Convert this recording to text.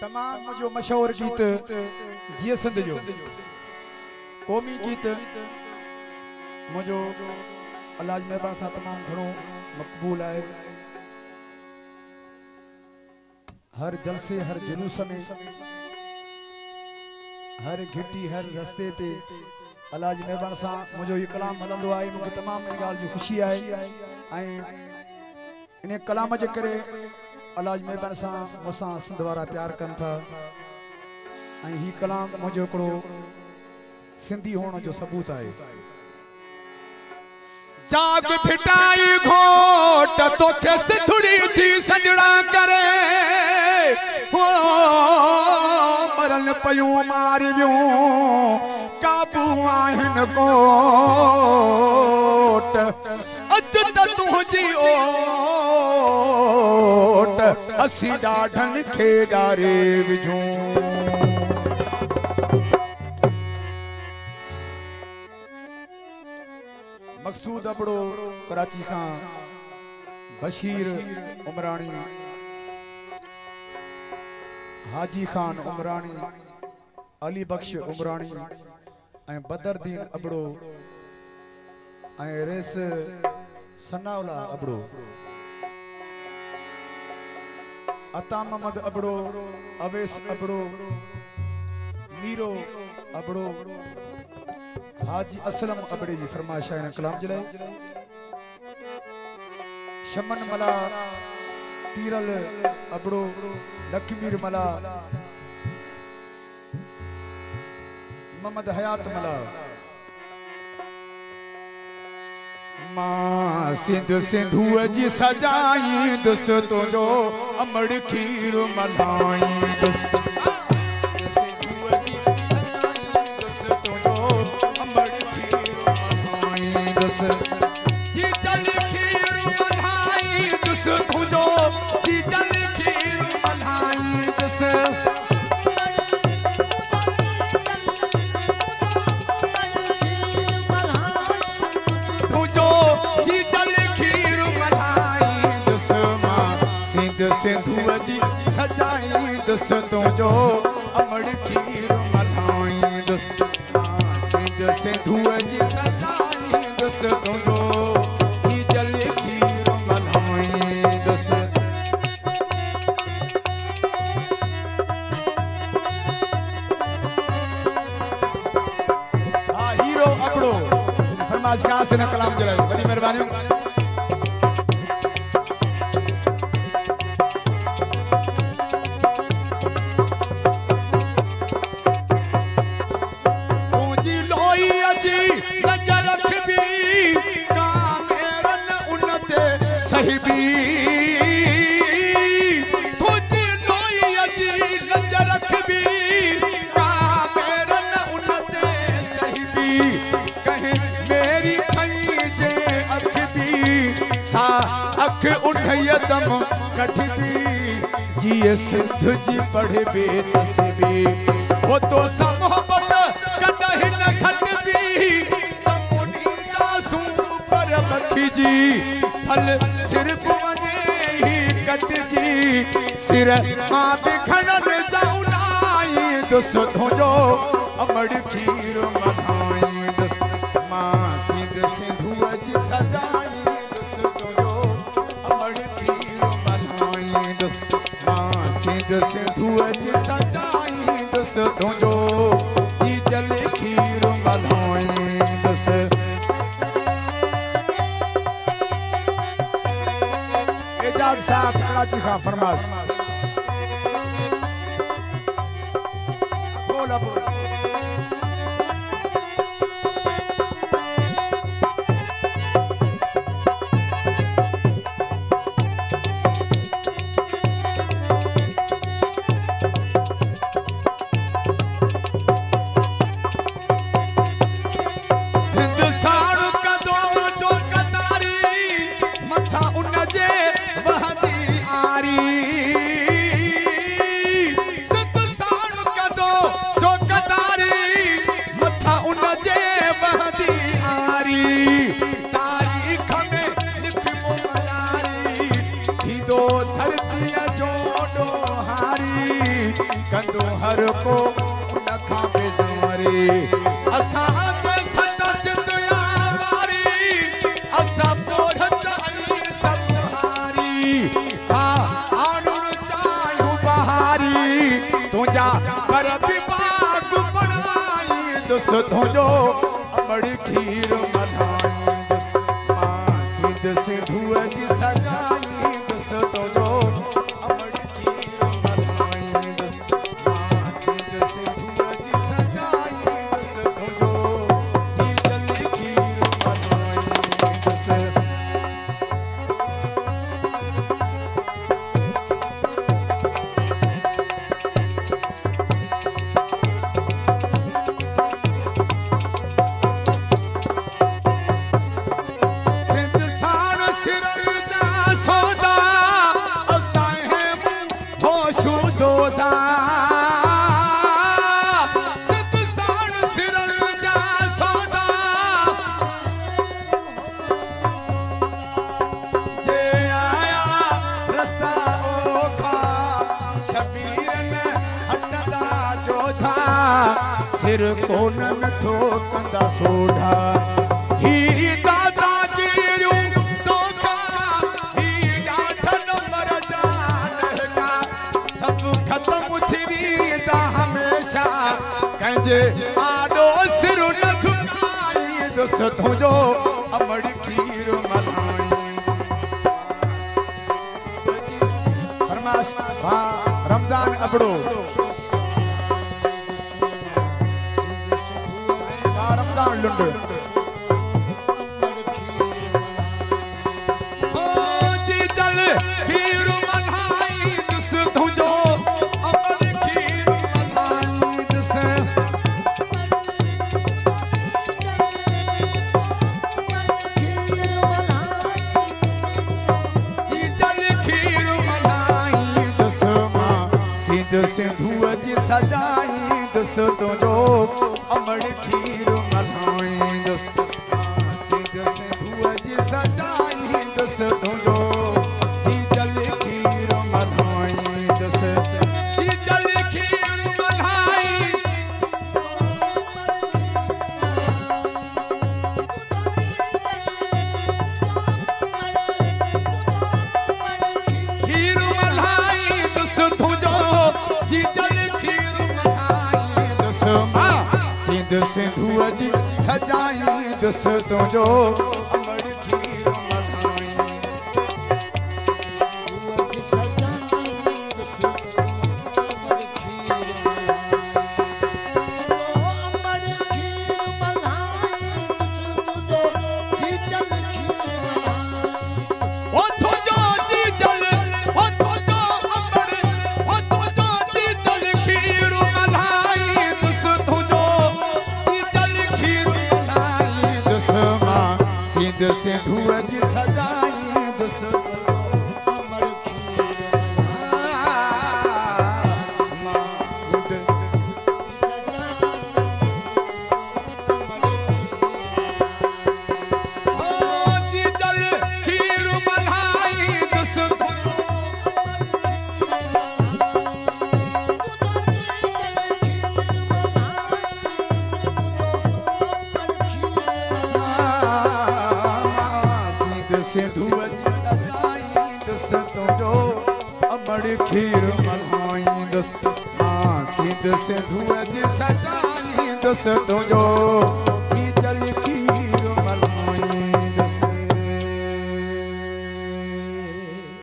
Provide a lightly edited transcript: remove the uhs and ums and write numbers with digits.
तमाम जो मशहूर गीत जिए सिंध जो क़ौमी गीत मुझो अलाज मेहरबान सां तमाम घणो मक़बूल है। हर जलसे हर जुलूस में हर घिटी हर रस्ते ते अलाज मेहरबान सां मुझो ये कलाम हलंदो आहे। मुझे तमाम इन गाल जो खुशी है इन कलाम जे करे अलाज मेहरबान सां मुसां सिंध वारा प्यार कन था। ही कलाम मुझो हिकिड़ो सिंधी होने जो सबूत है। जाग फिटाई घोट तो कैसे थोड़ी थी सजड़ा करे हो मरन पयूं मारियूं काबू आहिन कोट अज त तुझी ओट असी ॾाढन खे ॾारे विझूं। मकसूद अबड़ो कराची खां बशीर उमरानी हाजी खान उमरानी अली बख्श उमरानी बदरदीन अबड़ो रेस सनावला अबड़ो अता मोहम्मद अबड़ो अवेस अबड़ो मीरो अबड़ो हाजी असलम अबड़े जी फरमाइश है कलाम जलाए। शमन मला पीरल अबड़ो लखमीर मला मोहम्मद हयात मला मां सिंध सिंधुअ जी सजाई दुस तुझो अमड़ खीर मलाई दुस जी चल खीर मलाई दुस तुझो जी चल खीर मलाई दुस तुझो जी चल खीर मलाई दुस मां सिंध सिंधुअ जी सजाई दुस तुझो अमड़ खीर मलाई दुस मां सिंध सिंधुअ जी सजाई दुस तुझो जी चल खीर मलाई दुस। हीरो अबड़ो फरमाइश कहाँ से न कलाम जलाए बड़ी मेहरबानी। तुझी लोई अजी नजर रखबी कामेरन उनते सहिबी तुझी लोई अजी नजर रखबी कामेरन उनते सहिबी कहे मेरी खई जे अख भी सा अख उठयदम कठबी जिए सिंध जी पढ़े बेनसीबी वो तो सब मोहब्बत कदहि न खटबी तमुनी दासू पर बखी जी फल सिर्फ वने ही कट जी सिर मां बिखड़न जाउनाई दुस तुझो अमड़ खीर मलाई दुस मां सिंध सिंधुअ जी सजाई दुस तुझो अमड़ खीर मलाई दुस मां सिंध सिंधुअ जी सजाई दुस तुझो जी जल खीर मलाई दुस। एजाज साहब कराची खां फरमाइश बोल अबड़ो सिंध साड़ू कदो जो कतारी मथा उन जे वहदी आरी सिंध साड़ू कदो जो कंदो हर को उन खां बेज़ारी असां के सच दुआ वारी असां पोढ़त आई सब हारी था आनुन चाहूं बहारी तुझा पर भी बाग बनाई दुस तुझो अमड़ खीर मल्हाई दुस मां सिंध सिंधुअ जी सजाई दुस तुझो अमड़ खीर मल्हाई दुस मां सिंध सिंधुअ जी सजाई दुस तुझो जी जल खीर मल्हाई दुस सिर कोन मिठो कंदा सोढ़ा ही दादा गिरियूं तोखा ही ॾाढ नंबर जान का सब खत्म थी वेंदा हमेशा कंहिंजे आॾो सिर न झुकाई दुस तुंहिंजो अमड़ खीर मल्हाई फरमाश रमज़ान अबड़ो रमज़ान लुंड ओ जी जल खीर मल्हाई दुस तुंहिंजो अमड़ खीर मल्हाई दुस जी जल खीर मल्हाई दुस मां सिंध सिंधुअ जी सजाई दुस तुंहिंजो अमड़ खीर मल्हाई दुस मां सिंध सिंधुअ जी सजाई दुस तुंहिंजो जी जल खीर मल्हाई दुस जी जल खीर मल्हाई खीर मल्हाई दुस तुंहिंजो जी जल खीर मल्हाई दुस मां सिंध सिंधुअ जी सजाई दुस तुंहिंजो अमड़ खीर मल्हाई ओ तुंहिंजो जी जल ओ तुंहिंजो अमड़ ओ तुंहिंजो जी जल खीर मल्हाई दुस तुंहिंजो जी जल खीर मल्हाई दुस मां सिंध सिंधुअ जी सजाई दुस अमड़ खीर ओ जी जल खीर मल्हाई दुस सिंधुअ जी सजाई दुस तुंहिंजो अमड़ खीर मल्हाई दुस मां सिंध सिंधुअ जी सजाई दुस तुंहिंजो जी जल खीर